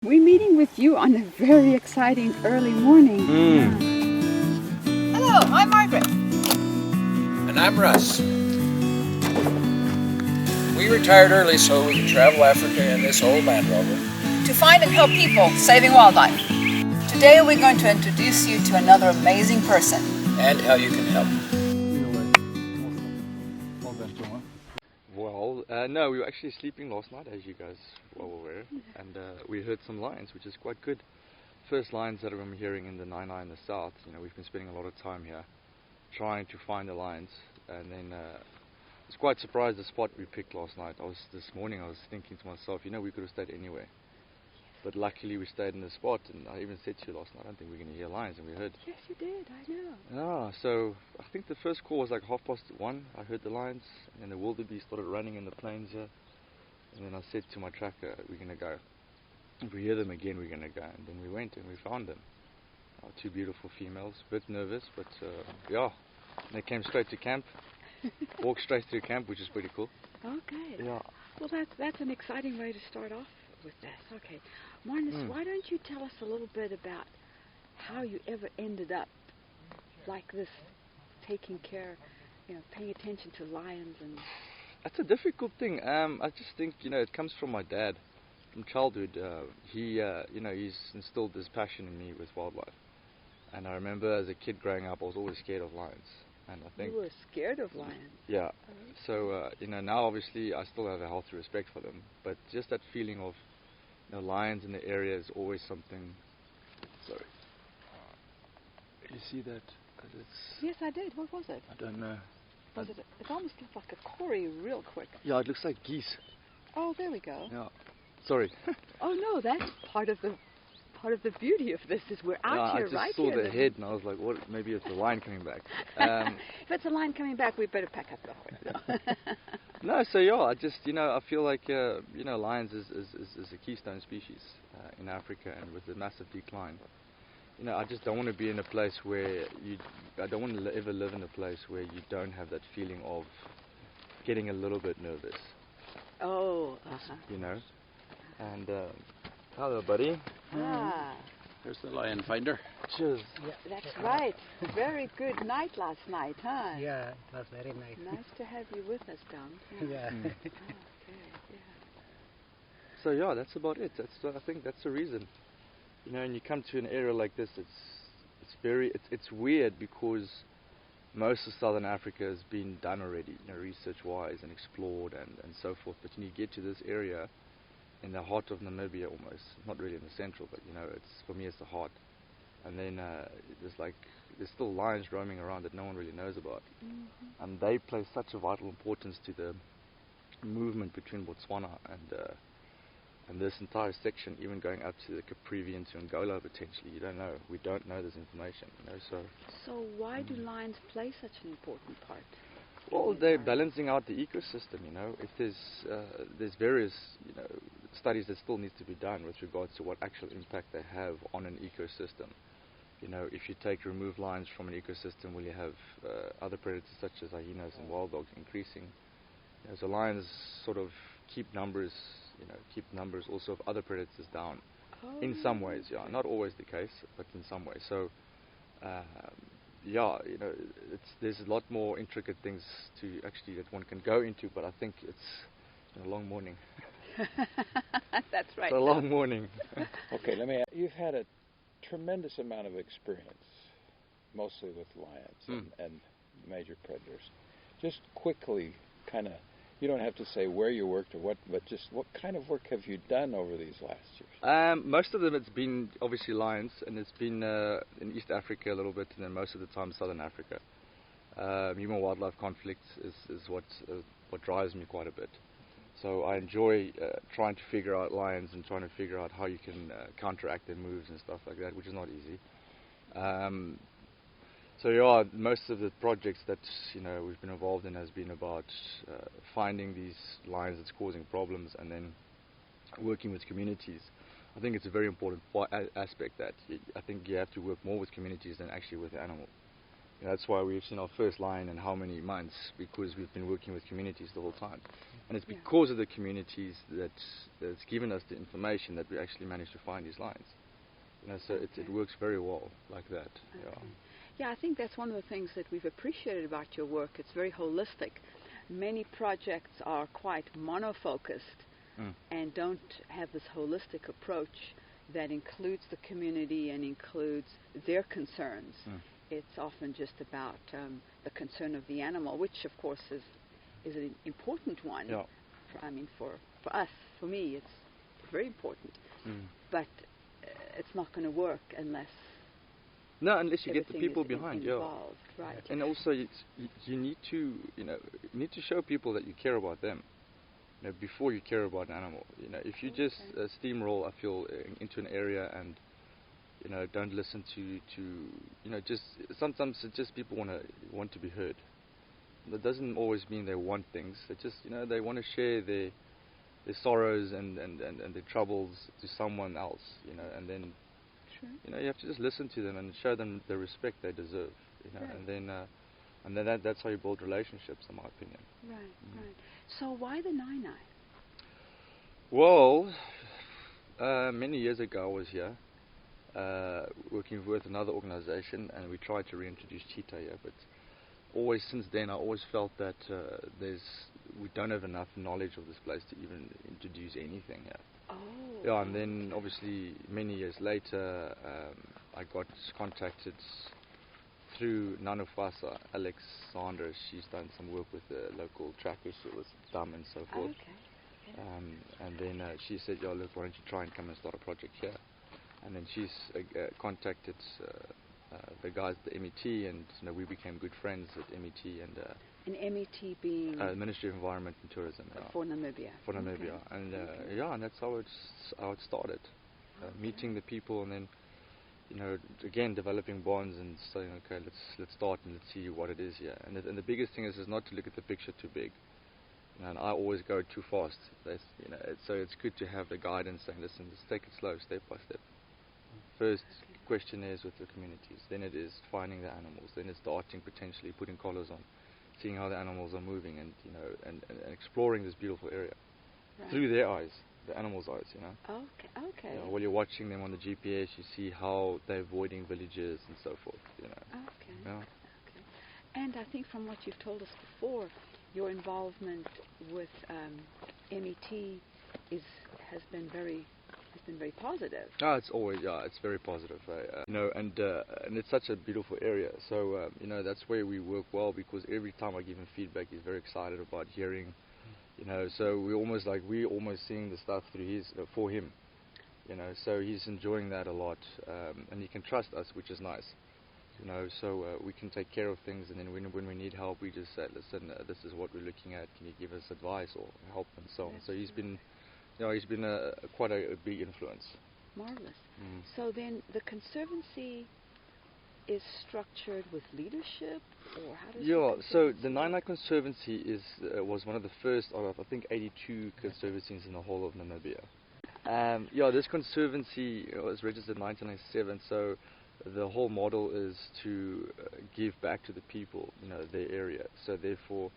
We're meeting with you on a very exciting early morning. Hello, I'm Margaret. And I'm Russ. We retired early so we could travel Africa in this old Land Rover. To find and help people saving wildlife. Today we're going to introduce you to another amazing person. And how you can help. Well, no, we were actually sleeping last night, as you guys well aware, and we heard some lions, which is quite good. First lions that I'm hearing in the Nyae-Nyae in the south. You know, we've been spending a lot of time here trying to find the lions, and then I was quite surprised the spot we picked last night. This morning I was thinking to myself, you know, we could have stayed anywhere. But luckily we stayed in the spot, and I even said to you last night, I don't think we're going to hear lions, and we heard. Yes, you did, I know. So I think the first call was like 1:30. I heard the lions, and then the wildebeest started running in the plains here. And then I said to my tracker, we're going to go. If we hear them again, we're going to go. And then we went and we found them. Two beautiful females, a bit nervous, but yeah. And they came straight to camp, walked straight through camp, which is pretty cool. Okay. Yeah. Well, that's an exciting way to start off with this. Okay. Marnus, why don't you tell us a little bit about how you ever ended up like this, taking care, you know, paying attention to lions and... That's a difficult thing. I just think, you know, it comes from my dad. From childhood, he, you know, he's instilled this passion in me with wildlife. And I remember as a kid growing up, I was always scared of lions. And I think You were scared of lions? Yeah. So, you know, now obviously I still have a healthy respect for them. But just that feeling of, you know, lions in the area is always something... Sorry. You see that? Yes, I did. What was it? I don't know. It almost looked like a quarry real quick. Yeah, it looks like geese. Oh, there we go. Yeah. Sorry. Oh no, that's part of the beauty of this is we're out here, I just right saw here. the head and I was like, what? Maybe it's a lion coming back. If it's a lion coming back, we better pack up the No, so yeah, I just, you know, I feel like, you know, lions is a keystone species in Africa, and with the massive decline, you know, I just don't want to be in a place where I don't want to ever live in a place where you don't have that feeling of getting a little bit nervous. Oh, You know, and hello, buddy. There's the lion finder. Cheers. that's right. Very good night last night, huh? Yeah, it was very nice. Nice to have you with us, Don. Yeah. Okay, yeah. So yeah, that's about it. I think that's the reason. You know, and you come to an area like this, it's weird because most of Southern Africa has been done already, you know, research-wise and explored and so forth. But when you get to this area, in the heart of Namibia almost, not really in the central, but you know, for me it's the heart. And then there's still lions roaming around that no one really knows about. And they play such a vital importance to the movement between Botswana and this entire section, even going up to the Caprivi to Angola potentially. You don't know. We don't know this information, you know, So why do lions play such an important part? Well, they're balancing out the ecosystem, you know. If there's various, you know, studies that still need to be done with regards to what actual impact they have on an ecosystem. You know, if you remove lions from an ecosystem, will you have other predators such as hyenas and wild dogs increasing? You know, so lions sort of keep numbers also of other predators down. In some ways, yeah. Not always the case, but in some ways. So, yeah, you know, there's a lot more intricate things to actually that one can go into, but I think it's a long morning. That's right. It's a long morning. Okay, let me ask. You've had a tremendous amount of experience, mostly with lions and major predators. Just quickly, kind of, you don't have to say where you worked or what, but just what kind of work have you done over these last years? Most of them, it's been obviously lions, and it's been in East Africa a little bit, and then most of the time Southern Africa. Human wildlife conflict is what drives me quite a bit. So I enjoy trying to figure out lions and trying to figure out how you can counteract their moves and stuff like that, which is not easy. So yeah, most of the projects that, you know, we've been involved in has been about finding these lions that's causing problems and then working with communities. I think it's a very important aspect that I think you have to work more with communities than actually with the animal. That's why we've seen our first lion in how many months, because we've been working with communities the whole time. And it's because of the communities that's given us the information that we actually managed to find these lions. So it works very well like that. Yeah, I think that's one of the things that we've appreciated about your work. It's very holistic. Many projects are quite monofocused and don't have this holistic approach that includes the community and includes their concerns. It's often just about the concern of the animal, which of course is an important one. For us, for me, it's very important. But it's not going to work unless unless you get the people behind. Involved, right? And also, you need to show people that you care about them. Before you care about an animal. If you just steamroll, I feel, into an area and don't listen to just sometimes it's just people want to be heard. That doesn't always mean they want things. They just they want to share their sorrows and their troubles to someone else. And then you have to just listen to them and show them the respect they deserve. And then that's how you build relationships, in my opinion. Right. So why the Nyae-Nyae? Well, many years ago I was here working with another organization, and we tried to reintroduce cheetah here, but always since then I always felt that we don't have enough knowledge of this place to even introduce anything here. And then obviously many years later I got contacted through Nanufasa, Alexandra. She's done some work with the local trackers with Dam and so forth. And then she said, look, why don't you try and come and start a project here? And then she's contacted the guys at the MET, and we became good friends at MET. And MET being? Ministry of Environment and Tourism. For Namibia. For Namibia. And and that's how it started. Meeting the people, and then again, developing bonds and saying, okay, let's start and let's see what it is here. And the biggest thing is not to look at the picture too big. And I always go too fast. So it's good to have the guidance saying, listen, let's take it slow, step by step. First questionnaires with the communities, then it is finding the animals, then it's starting potentially putting collars on, seeing how the animals are moving, and and exploring this beautiful area through their eyes. The animals' eyes, Okay. While you're watching them on the GPS, you see how they're avoiding villages and so forth, Okay. And I think from what you've told us before, your involvement with MET has been very positive. It's always it's very positive, and it's such a beautiful area. So that's where we work well, because every time I give him feedback, he's very excited about hearing. So we almost seeing the stuff through for him, so he's enjoying that a lot, and he can trust us, which is nice, so we can take care of things, and then when we need help, we just say, listen, this is what we're looking at, can you give us advice or help, and so on. So he's been quite a big influence. Marvelous. So then the Conservancy is structured with leadership, or how does so the Nyae-Nyae Conservancy was one of the first out of, I think, 82 conservancies in the whole of Namibia. This conservancy was registered in 1997, so the whole model is to give back to the people, their area. So therefore,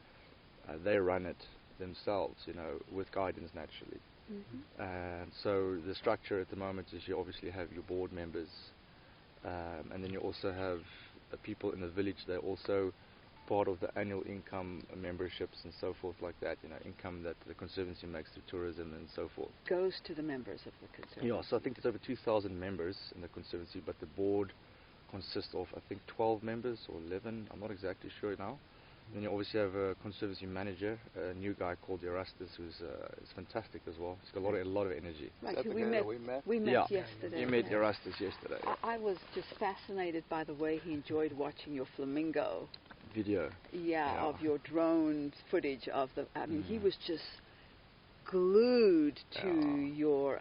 they run it themselves, with guidance naturally. And so the structure at the moment is you obviously have your board members, and then you also have people in the village. They're also part of the annual income memberships and so forth like that, income that the Conservancy makes through tourism and so forth. Goes to the members of the Conservancy. So I think there's over 2,000 members in the Conservancy, but the board consists of, I think, 12 members or 11, I'm not exactly sure now. Then you obviously have a Conservancy manager, a new guy called Erastus, who's is fantastic as well. He's got a lot of energy. Right, we met yesterday. You met Erastus yesterday. I was just fascinated by the way he enjoyed watching your flamingo video. Of your drone footage of the. I mean, he was just glued to your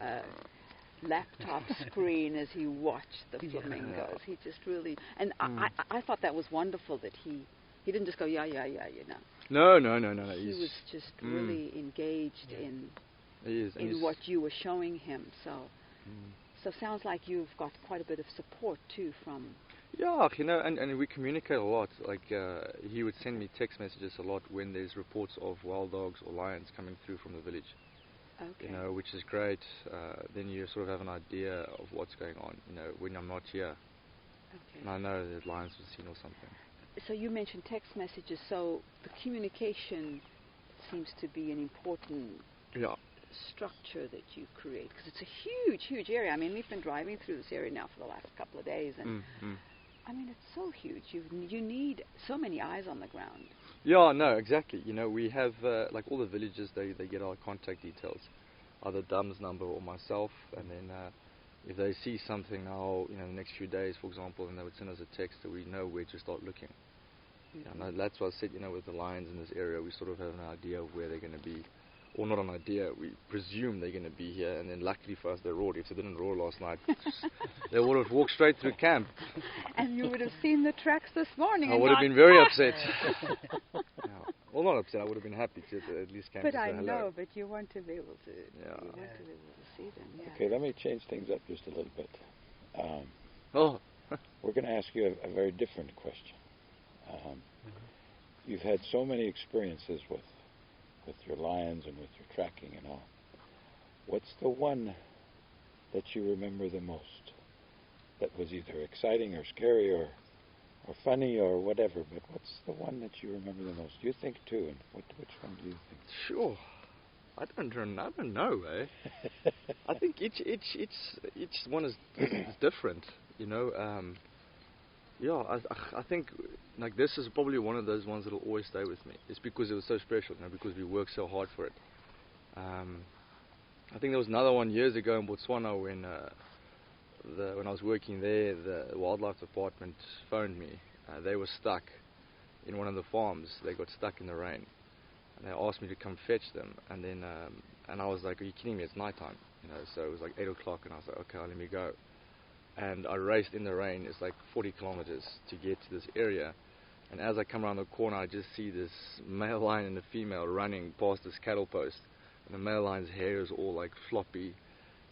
laptop screen as he watched the flamingos. He just really, and I thought that was wonderful that he didn't just go No. He was just really engaged in what you were showing him. So sounds like you've got quite a bit of support too from. Yeah, and we communicate a lot. Like, he would send me text messages a lot when there's reports of wild dogs or lions coming through from the village. Okay. Which is great. Then you sort of have an idea of what's going on, when I'm not here. Okay. And I know that lions were seen or something. So you mentioned text messages, so the communication seems to be an important structure that you create, because it's a huge, huge area. I mean, we've been driving through this area now for the last couple of days, and I mean, it's so huge. You need so many eyes on the ground. Yeah, no, exactly. We have, like all the villages, they get our contact details, either Dum's number or myself, and then if they see something now, in the next few days, for example, and they would send us a text that we know where to start looking. And that's what I said, with the lions in this area, we sort of have an idea of where they're going to be. Or not an idea, we presume they're going to be here, and then luckily for us they roared. If they didn't roar last night, they would have walked straight through camp. And you would have seen the tracks this morning. I would have been very upset. Well, not upset, I would have been happy to at least camp. But to I say know, hello. but you want to be able to, you want to be able to see them. Yeah. Okay, let me change things up just a little bit. We're going to ask you a very different question. You've had so many experiences with your lions and with your tracking and all. What's the one that you remember the most? That was either exciting or scary or funny or whatever, but what's the one that you remember the most? You think too, and which one do you think? Sure. I don't know, eh? I think each one is different, I think like this is probably one of those ones that'll always stay with me. It's because it was so special, because we worked so hard for it. I think there was another one years ago in Botswana when I was working there, the wildlife department phoned me. They were stuck in one of the farms. They got stuck in the rain, and they asked me to come fetch them. And then and I was like, "Are you kidding me? It's nighttime." So it was like 8 o'clock, and I was like, "Okay, let me go." And I raced in the rain. It's like 40 kilometers to get to this area. And as I come around the corner, I just see this male lion and a female running past this cattle post. And the male lion's hair is all like floppy,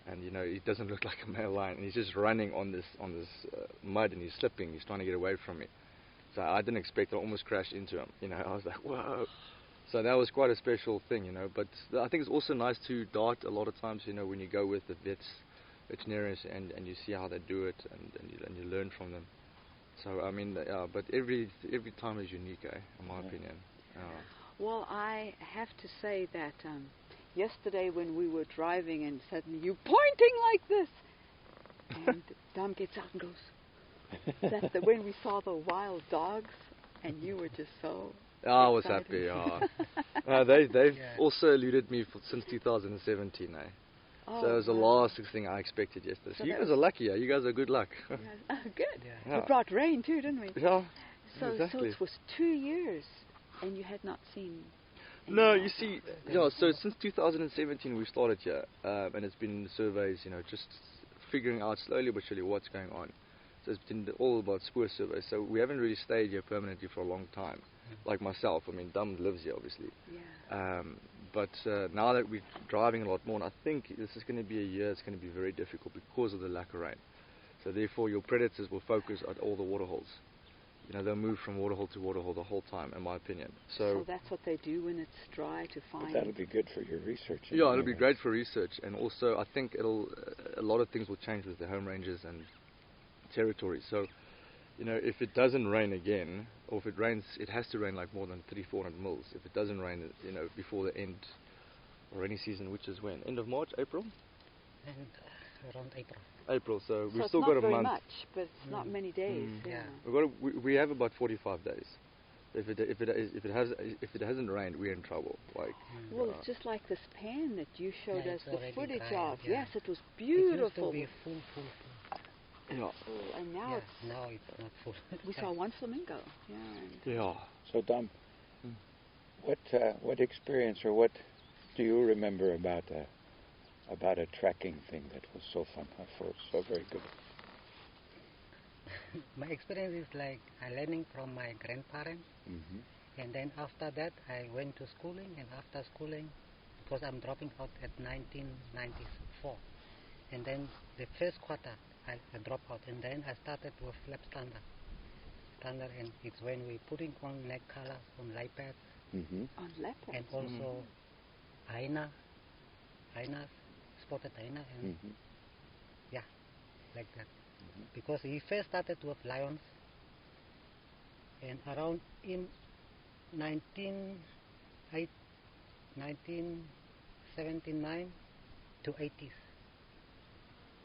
and he doesn't look like a male lion. And he's just running on this mud, and he's slipping. He's trying to get away from me. So I didn't expect it. I almost crashed into him. I was like, whoa. So that was quite a special thing, But I think it's also nice to dart a lot of times, when you go with the veterinarians and you see how they do it, and you learn from them. So I mean, but every time is unique, in my opinion. Well, I have to say that yesterday when we were driving and suddenly you pointing like this, and Dom gets out and goes. That's when we saw the wild dogs, and you were just so. I was happy. They've also eluded me since 2017, Oh, so it was the last thing I expected yesterday. So you guys are lucky, You guys are good luck. Yes. Oh, good. Yeah. We brought rain too, didn't we? Yeah. So exactly. it was 2 years, and you had not seen. No, you see, so since 2017 we started here, and it's been surveys, just figuring out slowly but surely what's going on. So it's been all about spoor surveys. So we haven't really stayed here permanently for a long time. Like myself, I mean, Dum lives here, obviously. Yeah. But now that we're driving a lot more, and I think this is going to be a year that's going to be very difficult because of the lack of rain. So therefore, your predators will focus at all the waterholes. They'll move from waterhole to waterhole the whole time, in my opinion. So that's what they do when it's dry to find. But that'll be good for your research. Yeah, it'll be great for research, and also I think a lot of things will change with the home ranges and territory. So, if it doesn't rain again, or if it rains, it has to rain like more than 300-400 mils. If it doesn't rain, before the end or rainy season, which is when? End of March, April? And around April. April, so we've it's still not got a very month. much, but it's not many days. We have about 45 days. If it hasn't rained, we're in trouble. Well, it's just like this pan that you showed us the footage dry, of. yeah. Yes, it was beautiful. It used to be full. Yeah. And now now it's not full. we saw one flamingo. Yeah. So, Dom, what experience or what do you remember about a tracking thing that was so fun, so very good? My experience is like I learning from my grandparents, and then after that I went to schooling, and after schooling, because I'm dropping out at 1994, And then the first quarter, I dropped out, and then I started with lap standard. And it's when we're putting on neck colors, on leopards, On leopards. and also hyenas, spotted hyena, and yeah, like that. Because he first started with lions, and around in 1979 to 80s,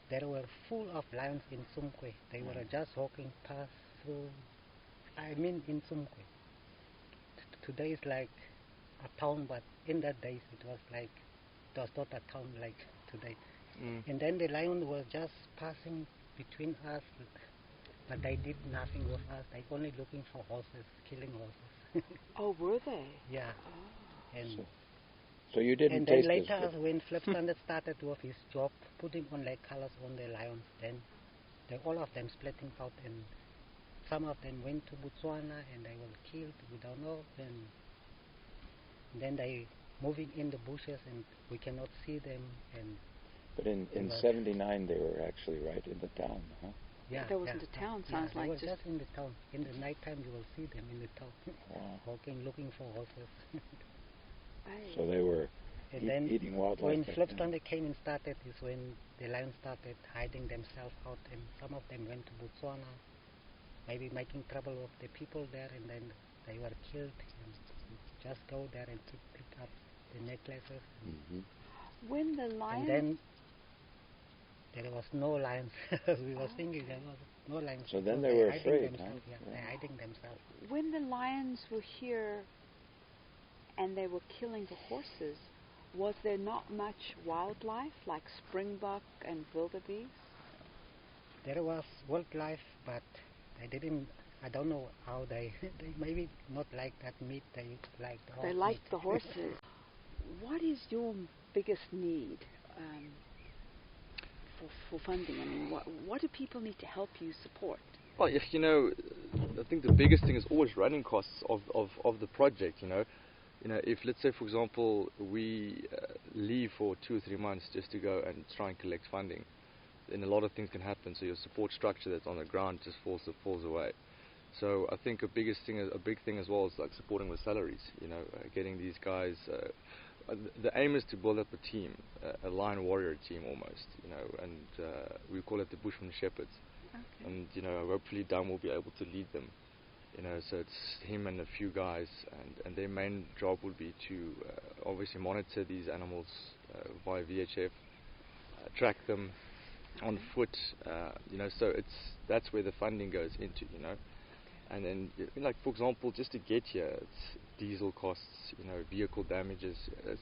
there were full of lions in Sumkwe. They were just walking past through, in Sumkwe. Today is like a town, but in that days it was not a town like today. And then the lions were just passing between us, but they did nothing with us. They only looking for horses, killing horses. Oh, were they? Yeah. Oh. And So you didn't and then taste later, this good. when Flip Standard started with his job, putting on leg colors on the lions, then all of them splitting out, and some of them went to Botswana and they were killed, we don't know, and then they moving in the bushes and we cannot see them. And But in 79 they were actually right in the town, huh? yeah, There wasn't a town, sounds they like were just just in the town. In the night time you will see them in the town, Wow. walking, looking for horses. So they were And then eating wildlife. when back Flip then. Standard came and started is when the lions started hiding themselves out, and some of them went to Botswana, maybe making trouble with the people there, and then they were killed. And just go there and pick up the necklaces. when the lions. And then there was no lions. We were thinking there was no lions. So then because they were hiding afraid, themselves, huh? yeah, they're hiding themselves. When the lions were here and they were killing the horses, was there not much wildlife like springbok and wildebeest? There was wildlife, but I don't know how they maybe not like that meat. They like the horse They liked meat. the horses. What is your biggest need for funding? I mean, what do people need to help you support? Well, I think the biggest thing is always running costs of the project. If let's say, for example, we leave for 2 or 3 months just to go and try and collect funding, then a lot of things can happen. So your support structure that's on the ground just falls away. So I think a big thing as well is like supporting with salaries. Getting these guys. The aim is to build up a team, a lion warrior team almost. And we call it the Bushman Shepherds. Okay. And hopefully Dam will be able to lead them. So it's him and a few guys, and their main job would be to obviously monitor these animals via VHF, track them on foot. So that's where the funding goes into. And then, like for example, just to get here, it's diesel costs, vehicle damages,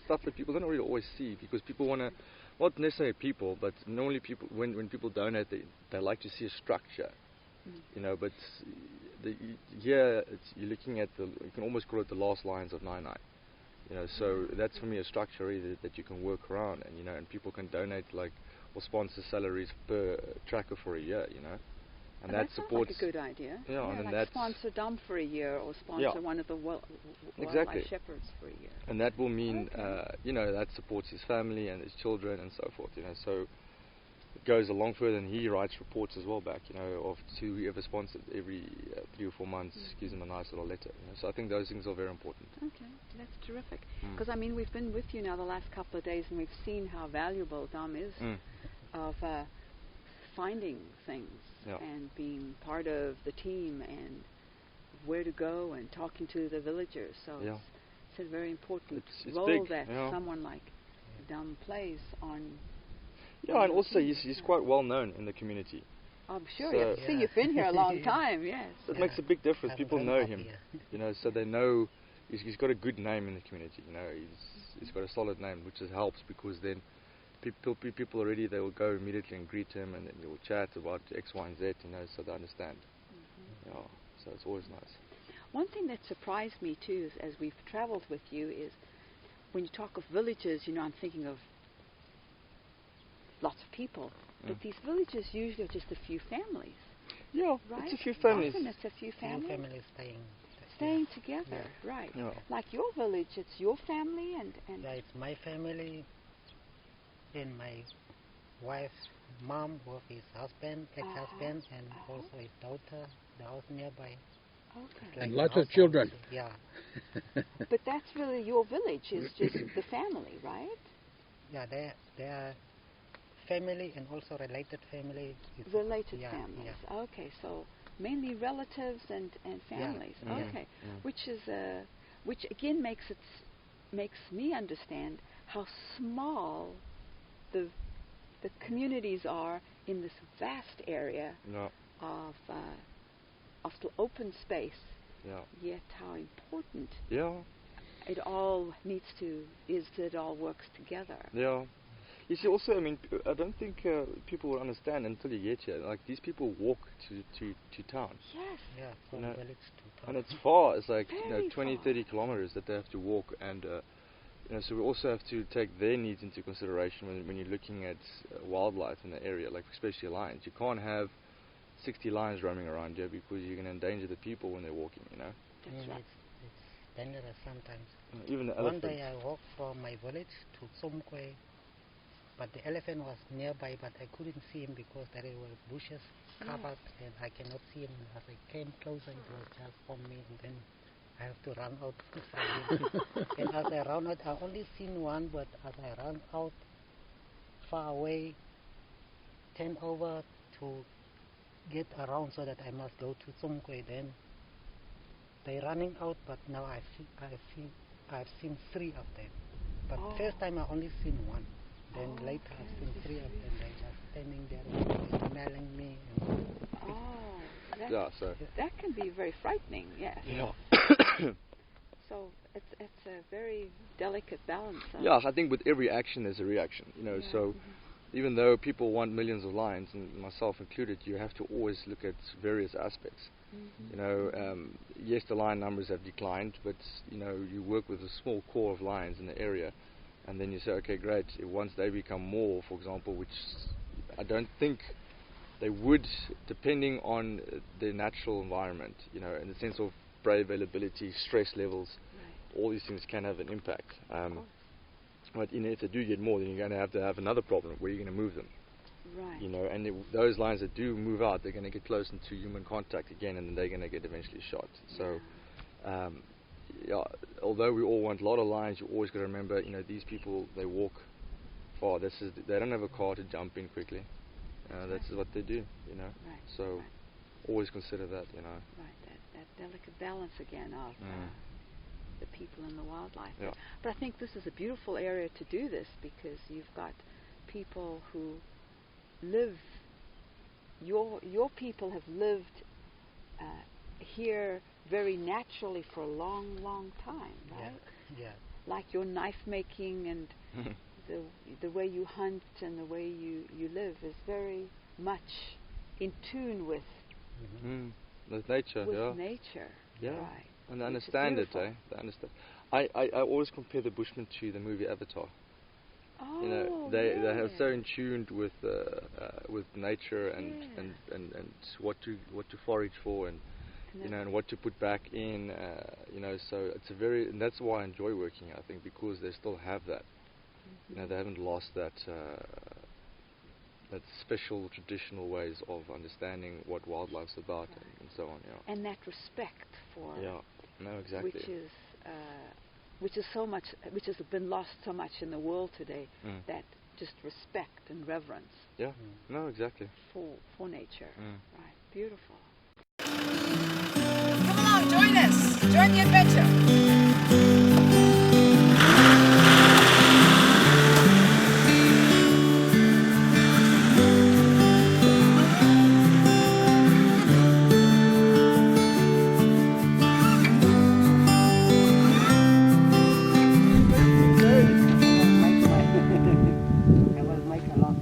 stuff that people don't really always see, because people want to, not necessarily people, but normally people, when people donate, they like to see a structure, but here you're looking at you can almost call it the last lines of Nyae-Nyae. So that's for me a structure really that you can work around, and people can donate or sponsor salaries per tracker for a year, And that supports sounds like a good idea. Yeah, and like that's sponsor Dom for a year, or sponsor one of the Exactly. wildlife shepherds for a year. And that will mean, that supports his family and his children and so forth, So it goes a long further, and he writes reports as well back, of to whoever sponsors every 3 or 4 months, gives him a nice little letter. So I think those things are very important. Okay, that's terrific. Because we've been with you now the last couple of days, and we've seen how valuable Dom is of finding things and being part of the team and where to go and talking to the villagers. So it's a very important it's role big, that someone like Dom plays on. Yeah, and also he's quite well known in the community. I'm sure. So See, you've been here a long time. Yes. So it makes a big difference. People know him, here. So they know he's got a good name in the community. He's got a solid name, which helps, because then people already, they will go immediately and greet him, and then they will chat about X, Y, and Z, so they understand. So it's always nice. One thing that surprised me too, as we've traveled with you, is when you talk of villages, I'm thinking of lots of people, but these villages usually are just a few families. Yeah, right? It's a few families. Often it's a few families. Families staying together, right? Yeah. Like your village, it's your family and Yeah, it's my family and my wife's mom with his husband, ex-husband, and also his daughter. The house nearby. Okay. Like And a lots of household, children. Yeah, But that's really your village, is just the family, right? yeah. They are family and also related family. It's- Related yeah, families. Yeah. Okay, so mainly relatives and families. Mm. Okay, Mm. which again makes me understand how small the communities are in this vast area Yeah, of the open space. yeah, Yet how important yeah, it all it all works together. yeah. You see, also, I mean, I don't think people will understand until you get here. Like, these people walk to town. Yes. Yeah, from know, village to town. And it's far. It's like, Very 20, far. 30 kilometers that they have to walk. And, so we also have to take their needs into consideration when you're looking at wildlife in the area, like especially lions. You can't have 60 lions roaming around here because you're going to endanger the people when they're walking, That's right. It's dangerous sometimes. Even the One elephants. day I walked from my village to Sumkwe, but the elephant was nearby, but I couldn't see him because there were bushes covered and I cannot see him. As I came closer, it was just on me, and then I have to run out from him. And as I ran out, I only seen one, but as I ran out far away, turned over to get around so that I must go to Sumkwe. Then they running out, but now I've seen 3 of them. But first time I only seen 1. Then later I've seen 3 of them. They just standing there smelling me. And Yeah, so. That can be very frightening. Yes. Yeah. So it's a very delicate balance. Yeah, I think with every action there's a reaction, so even though people want millions of lions, and myself included, you have to always look at various aspects. Yes, the lion numbers have declined, but you work with a small core of lions in the area, and then you say, okay, great, once they become more, for example, which I don't think they would, depending on their natural environment, in the sense of prey availability, stress levels, all these things can have an impact. But if they do get more, then you're going to have another problem where you're going to move them. Right. And those lions that do move out, they're going to get close into human contact again, and then they're going to get eventually shot. So, although we all want a lot of lions, you always got to remember, these people, they walk far. They don't have a car to jump in quickly. That's what they do. Right. So, Right. always consider that. Right. That delicate balance again of the people and the wildlife. Yeah. But I think this is a beautiful area to do this because you've got people who live. Your people have lived here very naturally for a long, long time, right? yeah. Like your knife making and the way you hunt and the way you live is very much in tune with With nature, nature. Yeah. Right. And they Which is understand it, beautiful. They understand. I always compare the Bushmen to the movie Avatar. Oh, They yeah. are so in tune with nature and what to forage for and and what to put back in. So it's and that's why I enjoy working here, I think, because they still have that. They haven't lost that special traditional ways of understanding what wildlife's about and so on. Yeah. And that respect for Exactly. which has been lost so much in the world today. That just respect and reverence. Yeah. No, exactly. For nature. Right. Beautiful. Come along, join us. Join the adventure.